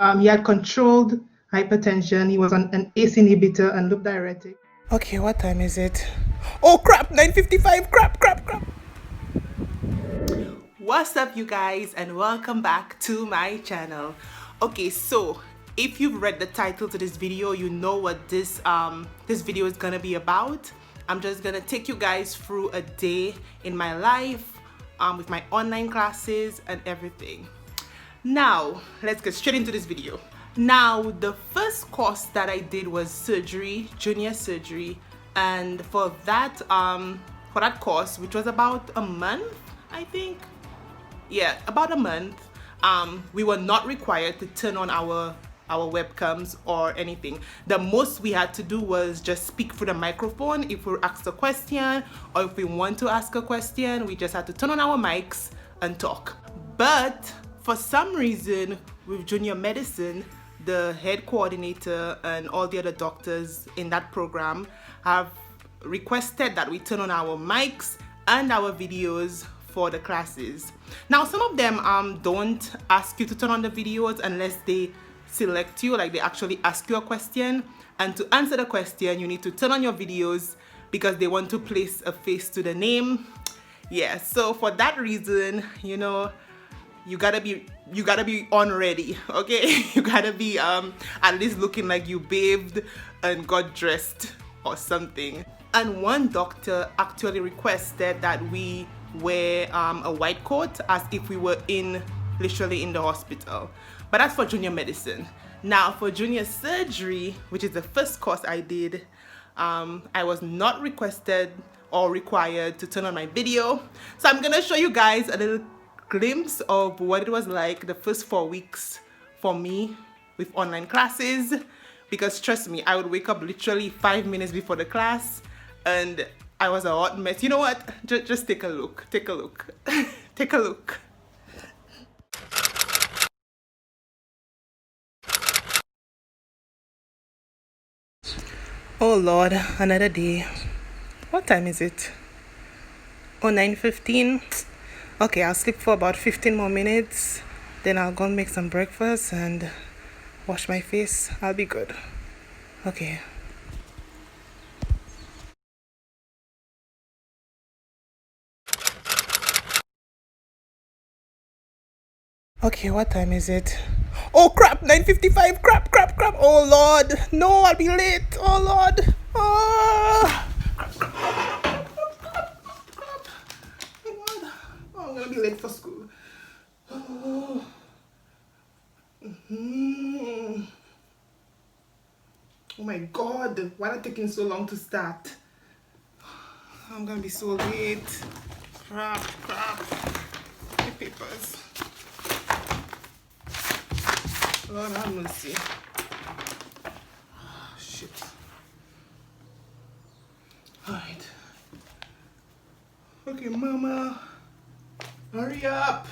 He had controlled hypertension. He was on an ACE inhibitor and loop diuretic. Okay, what time is it? Oh crap, 9:55. Crap. What's up, you guys, and welcome back to my channel. Okay, so if you've read the title to this video, you know what this video is gonna be about. I'm just gonna take you guys through a day in my life with my online classes and everything. Now let's get straight into this video. Now, the first course that I did was surgery, junior surgery, and for that course, which was about a month, I think, yeah, about a month, we were not required to turn on our webcams or anything. The most we had to do was just speak through the microphone if we were asked a question, or if we want to ask a question, we just had to turn on our mics and talk. But for some reason, with junior medicine, the head coordinator and all the other doctors in that program have requested that we turn on our mics and our videos for the classes. Now, some of them don't ask you to turn on the videos unless they select you, like they actually ask you a question, and to answer the question you need to turn on your videos because they want to place a face to the name. Yeah, so for that reason, you know, you gotta be on ready, okay? You gotta be at least looking like you bathed and got dressed or something. And one doctor actually requested that we wear a white coat as if we were literally in the hospital. But that's for junior medicine. Now for junior surgery, which is the first course I did, I was not requested or required to turn on my video. So I'm gonna show you guys a little glimpse of what it was like the first 4 weeks for me with online classes, because trust me, I would wake up literally 5 minutes before the class and I was a hot mess. You know what? Just take a look. Take a look. Take a look. Oh Lord, another day. What time is it? Oh, 9:15. Okay, I'll sleep for about 15 more minutes. Then I'll go and make some breakfast and wash my face. I'll be good. Okay. Okay, what time is it? Oh crap, 9:55. Crap. Oh Lord, no, I'll be late. Oh Lord. Oh. I'm gonna be late for school. Oh. Oh my God, why are it taking so long to start? I'm gonna be so late. Crap. My papers. Lord have mercy. Oh, shit. Alright. Okay, Mama. Hurry up.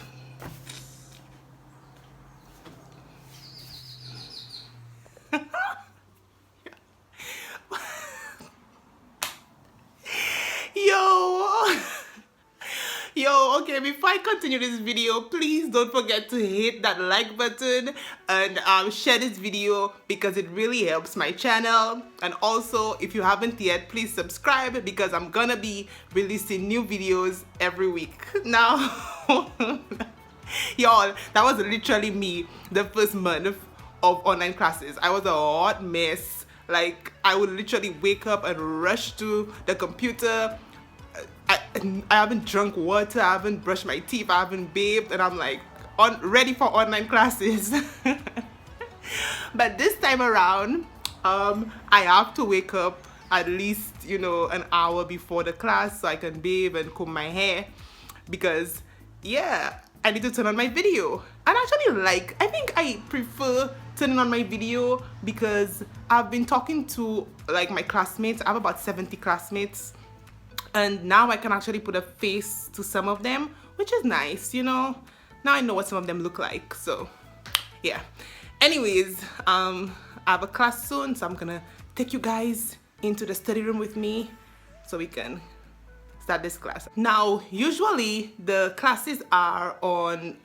Yo, okay, before I continue this video, please don't forget to hit that like button and share this video because it really helps my channel. And also, if you haven't yet, please subscribe because I'm gonna be releasing new videos every week. Now, y'all, that was literally me the first month of online classes. I was a hot mess. Like, I would literally wake up and rush to the computer. I haven't drunk water, I haven't brushed my teeth, I haven't bathed, and I'm like ready for online classes. But this time around, I have to wake up at least, you know, an hour before the class so I can bathe and comb my hair because, yeah, I need to turn on my video. And actually, I think I prefer turning on my video because I've been talking to like my classmates. I have about 70 classmates. And now I can actually put a face to some of them, which is nice, you know. Now I know what some of them look like, so yeah. Anyways, I have a class soon, so I'm gonna take you guys into the study room with me so we can start this class. Now, usually the classes are on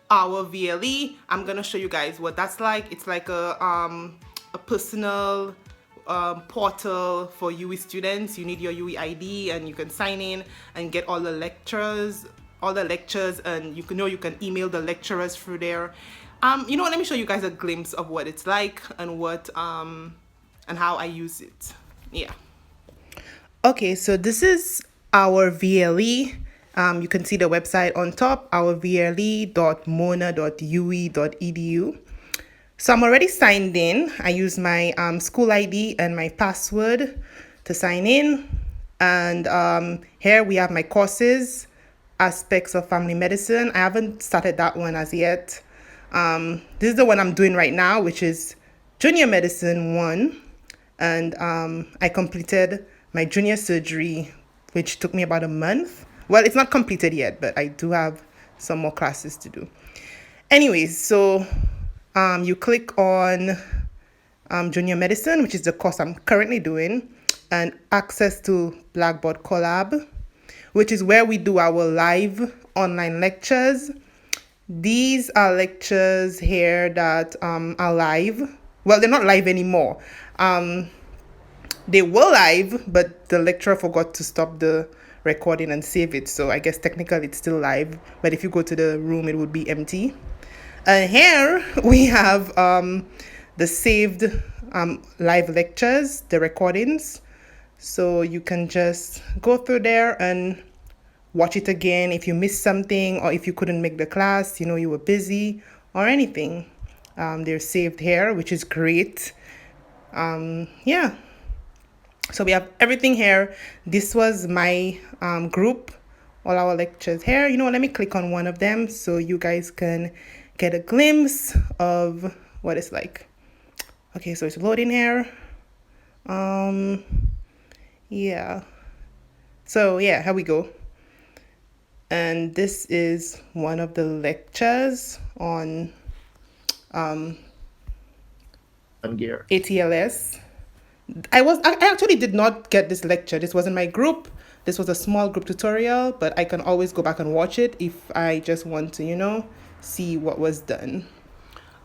our VLE. I'm gonna show you guys what that's like. It's like a personal portal for UE students. You need your UE ID and you can sign in and get all the lectures, and you can email the lecturers through there. You know what, let me show you guys a glimpse of what it's like and what and how I use it. Yeah. Okay, so this is our VLE. You can see the website on top, our vle.mona.ue.edu. So I'm already signed in. I use my school ID and my password to sign in. And here we have my courses, aspects of family medicine. I haven't started that one as yet. This is the one I'm doing right now, which is junior medicine 1. And I completed my junior surgery, which took me about a month. Well, it's not completed yet, but I do have some more classes to do. Anyways, so you click on junior medicine, which is the course I'm currently doing, and access to Blackboard Collab, which is where we do our live online lectures. These are lectures here that are live. Well, they're not live anymore. They were live, but the lecturer forgot to stop the recording and save it. So I guess technically it's still live, but if you go to the room, it would be empty. And here we have the saved live lectures, the recordings. So you can just go through there and watch it again if you missed something, or if you couldn't make the class, you were busy or anything. They're saved here, which is great. Yeah. So we have everything here. This was my group, all our lectures here. Let me click on one of them so you guys can get a glimpse of what it's like. Okay, so it's loading here. Yeah. So yeah, here we go. And this is one of the lectures on gear. ATLS. I actually did not get this lecture. This wasn't my group. This was a small group tutorial, but I can always go back and watch it if I just want to, see what was done.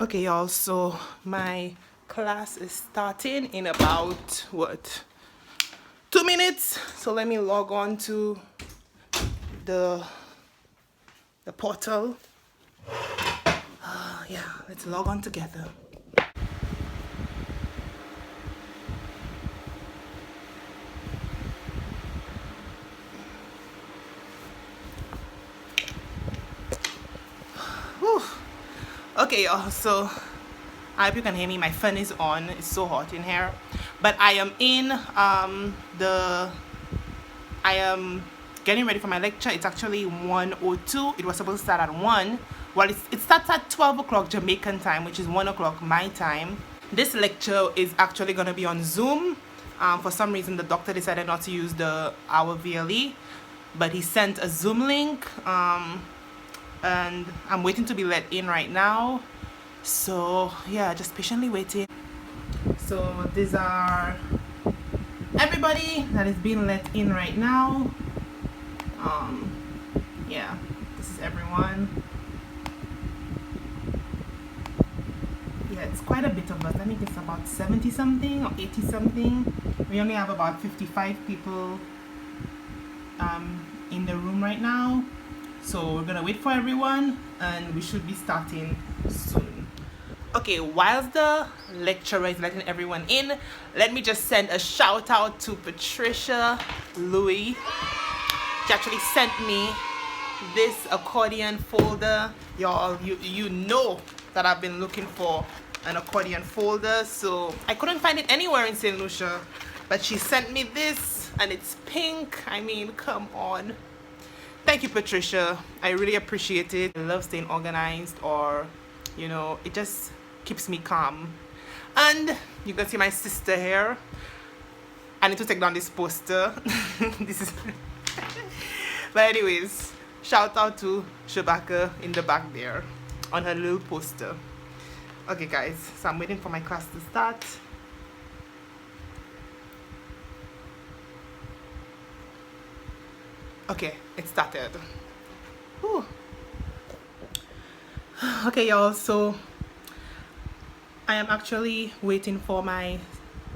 Okay, y'all, so my class is starting in about 2 minutes. So let me log on to the portal. Yeah, let's log on together. Whew. Okay, y'all, so I hope you can hear me. My fan is on. It's so hot in here, but I am in I am getting ready for my lecture. It's actually 1:02. It was supposed to start at 1. Well, it starts at 12 o'clock Jamaican time, which is 1 o'clock my time. This lecture is actually going to be on Zoom. For some reason, the doctor decided not to use our VLE, but he sent a Zoom link. And I'm waiting to be let in right now. So yeah, just patiently waiting. So these are everybody that is being let in right now. Yeah, this is everyone. Yeah, it's quite a bit of us. I think it's about 70 something or 80 something. We only have about 55 people in the room right now. So we're gonna wait for everyone and we should be starting soon. Okay, whilst the lecturer is letting everyone in, let me just send a shout out to Patricia Louis. She actually sent me this accordion folder. Y'all, you know that I've been looking for an accordion folder, so I couldn't find it anywhere in St. Lucia, but she sent me this and it's pink. I mean, come on. Thank you, Patricia. I really appreciate it. I love staying organized, or it just keeps me calm. And you can see my sister here. I need to take down this poster. This is but anyways, shout out to Shabaka in the back there on her little poster. Okay guys, so I'm waiting for my class to start. Okay, it started. Whew. Okay, y'all, so I am actually waiting for my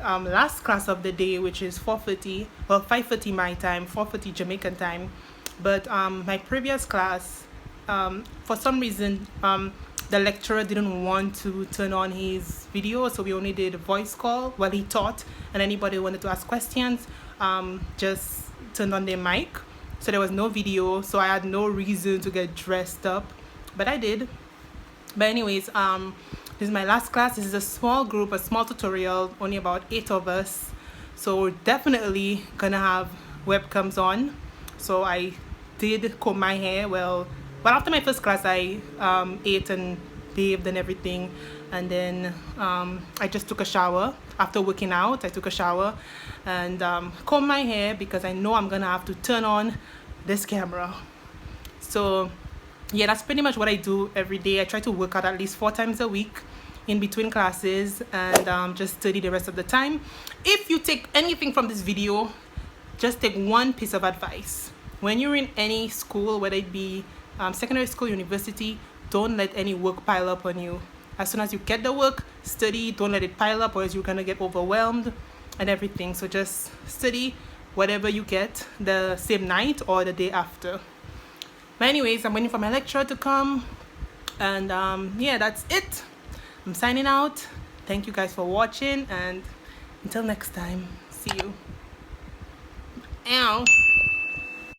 last class of the day, which is 4:30, well 5:30 my time, 4:30 Jamaican time. But my previous class, for some reason, the lecturer didn't want to turn on his video, so we only did a voice call while he taught, and anybody who wanted to ask questions just turned on their mic. So there was no video, so I had no reason to get dressed up, but I did. But anyways, this is my last class. This is a small group, a small tutorial, only about 8 of us, so we're definitely gonna have webcams on. So I did comb my hair. Well, after my first class I ate and bathed and everything, and then I just took a shower. After working out, I took a shower and combed my hair because I know I'm gonna have to turn on this camera. So yeah, that's pretty much what I do every day. I try to work out at least 4 times a week in between classes, and just study the rest of the time. If you take anything from this video, just take one piece of advice. When you're in any school, whether it be secondary school, university, don't let any work pile up on you. As soon as you get the work, study. Don't let it pile up, or else you're gonna get overwhelmed and everything. So just study whatever you get the same night or the day after. But anyways, I'm waiting for my lecturer to come, and yeah, that's it. I'm signing out. Thank you guys for watching, and until next time, see you. Ow.